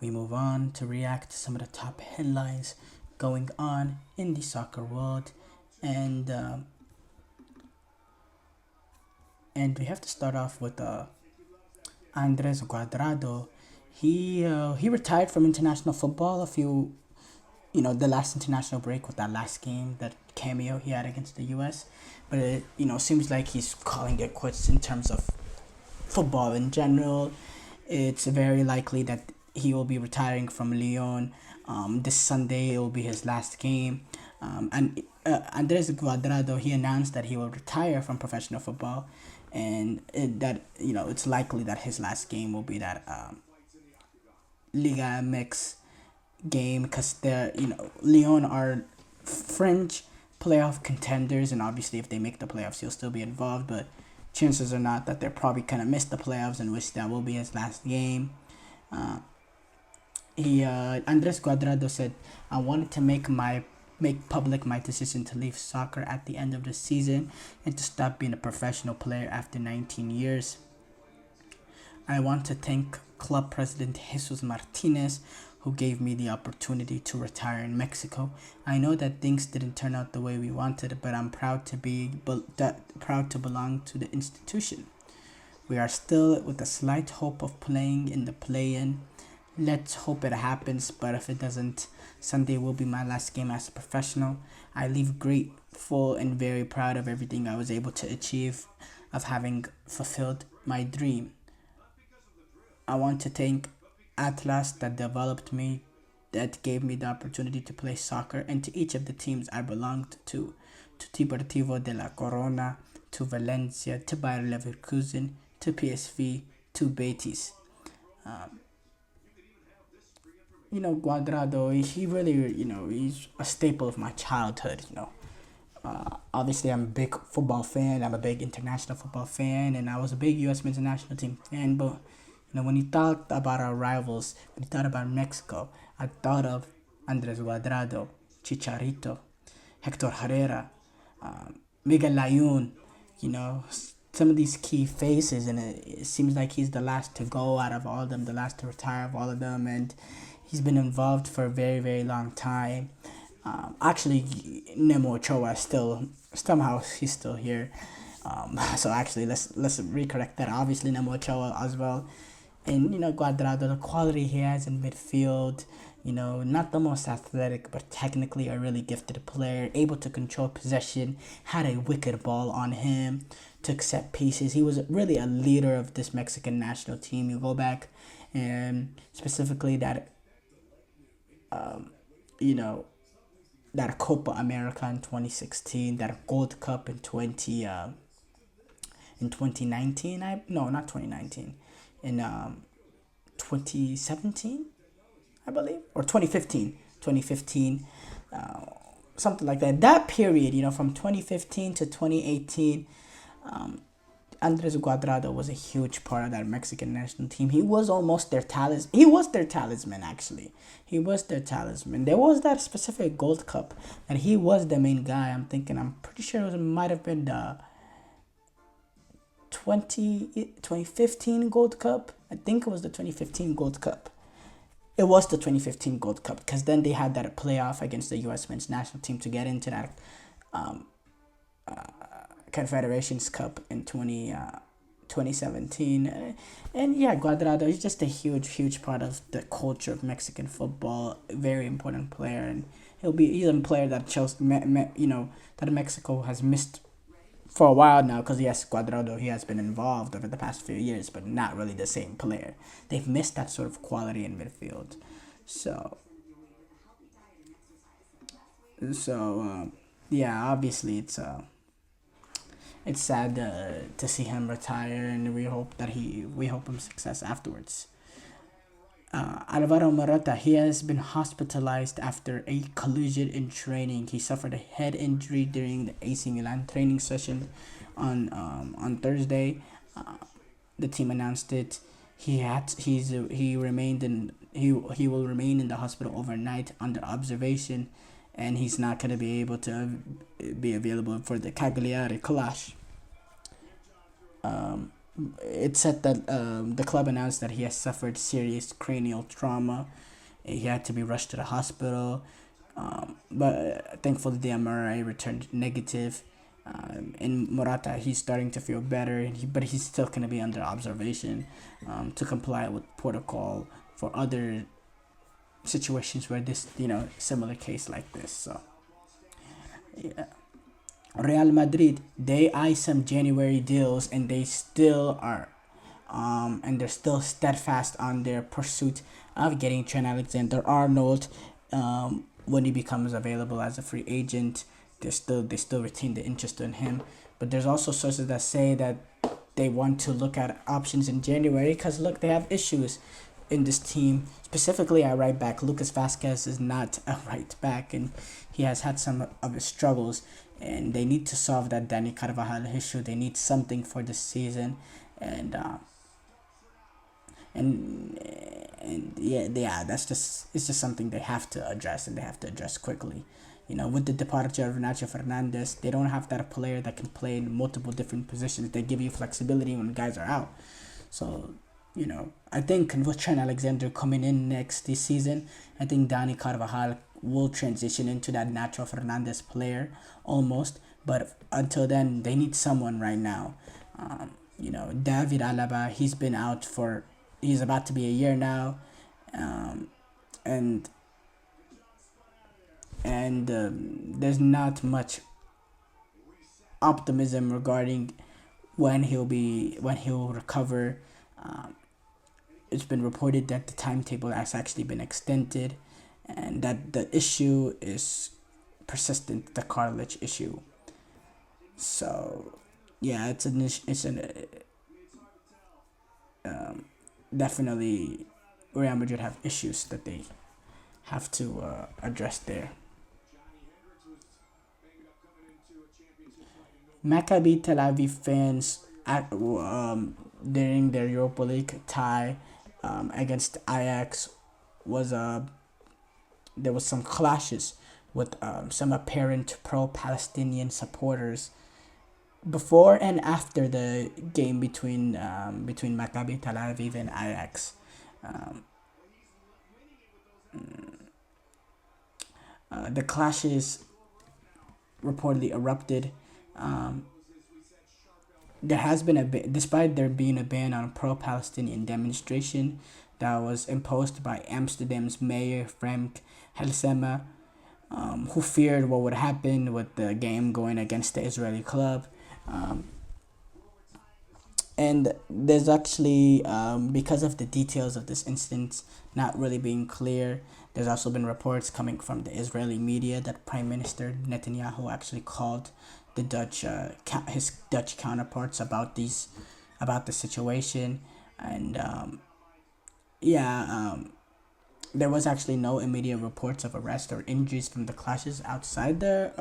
we move on to react to some of the top headlines going on in the soccer world, and and we have to start off with Andres Guadrado. He retired from international football a few, the last international break with that last game, that cameo he had against the U.S. But it, seems like he's calling it quits in terms of football in general. It's very likely that he will be retiring from Lyon. This Sunday it will be his last game. And Andres Guadrado, he announced that he will retire from professional football, and that it's likely that his last game will be that Liga MX game, because they're Lyon are fringe playoff contenders, and obviously if they make the playoffs he'll still be involved, but chances are not that they're probably gonna miss the playoffs, in which that will be his last game. He Andres Cuadrado said, "I wanted to make public my decision to leave soccer at the end of the season and to stop being a professional player after 19 years. I want to thank club president Jesus Martinez, who gave me the opportunity to retire in Mexico. I know that things didn't turn out the way we wanted, but I'm proud to belong to the institution. We are still with a slight hope of playing in the play-in. Let's hope it happens, but if it doesn't, Sunday will be my last game as a professional. I leave grateful and very proud of everything I was able to achieve, of having fulfilled my dream. I want to thank Atlas that developed me, that gave me the opportunity to play soccer, and to each of the teams I belonged to Deportivo de la Corona, to Valencia, to Bayer Leverkusen, to PSV, to Betis." Guadrado, he really, he's a staple of my childhood. Obviously, I'm a big football fan. I'm a big international football fan, and I was a big U.S. men's national team fan. But when you thought about our rivals, when you thought about Mexico, I thought of Andres Guadrado, Chicharito, Hector Herrera, Miguel Layun. Some of these key faces, and it seems like he's the last to go out of all of them, the last to retire of all of them, and he's been involved for a very, very long time. Actually, Nemo Ochoa still, somehow he's still here. So actually, let's recorrect that. Obviously, Nemo Ochoa as well, and Cuadrado, the quality he has in midfield. Not the most athletic, but technically a really gifted player, able to control possession, had a wicked ball on him, took set pieces. He was really a leader of this Mexican national team. You go back, and specifically that, you know, that Copa America in 2016, that Gold Cup in 2019. No, not 2019, in 2017, I believe, or 2015, 2015, something like that. That period, from 2015 to 2018, Andres Guadrado was a huge part of that Mexican national team. He was almost their talisman. He was their talisman, actually. He was their talisman. There was that specific Gold Cup, and he was the main guy. I'm pretty sure it might have been the 2015 Gold Cup. I think it was the 2015 Gold Cup. It was the 2015 Gold Cup, because then they had that playoff against the U.S. men's national team to get into that Confederations Cup in 2017. And yeah, Guadrado is just a huge part of the culture of Mexican football. A very important player, and he's a player that that Mexico has missed for a while now, because yes, Cuadrado, he has been involved over the past few years, but not really the same player. They've missed that sort of quality in midfield. So, yeah, obviously it's sad to see him retire, and we hope him success afterwards. Alvaro Morata, he has been hospitalized after a collision in training. He suffered a head injury during the AC Milan training session on Thursday. The team announced it. He will remain in the hospital overnight under observation, and he's not going to be able to be available for the Cagliari clash. It said that the club announced that he has suffered serious cranial trauma. He had to be rushed to the hospital, but thankfully the MRI returned negative. In Morata, he's starting to feel better, but he's still going to be under observation to comply with protocol for other situations where this, similar case like this. So, yeah. Real Madrid, they eye some January deals and they still are and they're still steadfast on their pursuit of getting Trent Alexander-Arnold when he becomes available as a free agent. They still retain the interest in him, but there's also sources that say that they want to look at options in January because look, they have issues in this team, specifically at right back. Lucas Vasquez is not a right back, and he has had some of his struggles. And they need to solve that Danny Carvajal issue. They need something for this season, and and yeah, it's just something they have to address, and they have to address quickly. With the departure of Nacho Fernandez, they don't have that player that can play in multiple different positions. They give you flexibility when guys are out. So, I think with Trent Alexander coming in this season, I think Dani Carvajal will transition into that Nacho Fernandez player almost. But until then, they need someone right now. David Alaba, he's about to be a year now, and there's not much optimism regarding when he'll recover. It's been reported that the timetable has actually been extended, and that the issue is persistent, the cartilage issue. So, yeah, definitely Real Madrid have issues that they have to address there. Maccabi Tel Aviv fans during their Europa League tie against Ajax was there was some clashes with some apparent pro-Palestinian supporters before and after the game between Maccabi Tel Aviv and Ajax. Um, the clashes reportedly erupted. Um, there has been despite there being a ban on pro-Palestinian demonstration that was imposed by Amsterdam's mayor Frank Helsema, who feared what would happen with the game going against the Israeli club. Um, and there's actually, because of the details of this incident not really being clear, there's also been reports coming from the Israeli media that Prime Minister Netanyahu actually called the his Dutch counterparts about the situation, and there was actually no immediate reports of arrest or injuries from the clashes outside the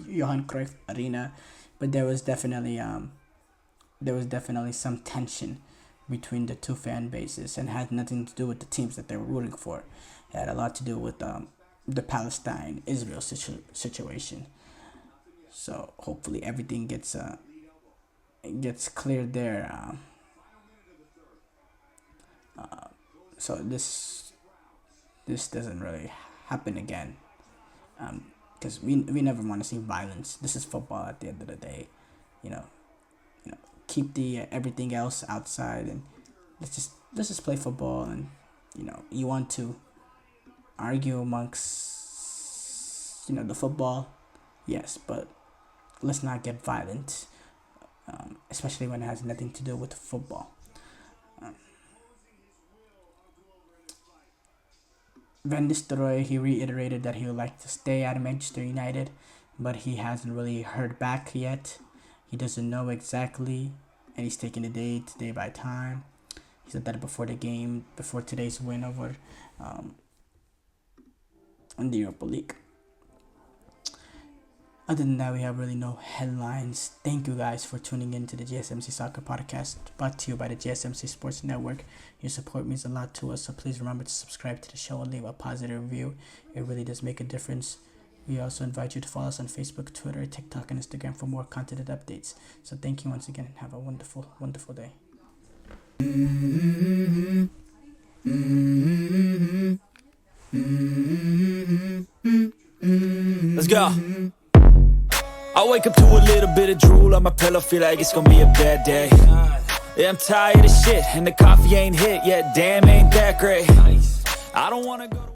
Johan Cruyff Arena, but there was definitely some tension between the two fan bases, and had nothing to do with the teams that they were rooting for. It had a lot to do with the Palestine-Israel situation. So hopefully everything gets cleared there. So this doesn't really happen again. Because we never want to see violence. This is football at the end of the day. You know, keep the everything else outside, and let's just play football. And you want to argue amongst the football, yes, but let's not get violent, especially when it has nothing to do with football. Um, Van Nistelrooy, he reiterated that he would like to stay at Manchester United, but he hasn't really heard back yet. He doesn't know exactly, and he's taking it day by time. He said that before the game, before today's win over in the Europa League. Other than that, we have really no headlines. Thank you guys for tuning in to the GSMC Soccer Podcast, brought to you by the GSMC Sports Network. Your support means a lot to us, so please remember to subscribe to the show and leave a positive review. It really does make a difference. We also invite you to follow us on Facebook, Twitter, TikTok, and Instagram for more content and updates. So thank you once again, and have a wonderful, wonderful day. Let's go. I wake up to a little bit of drool on my pillow, feel like it's gonna be a bad day. Yeah, I'm tired of shit, and the coffee ain't hit yet, damn, ain't that great. I don't wanna go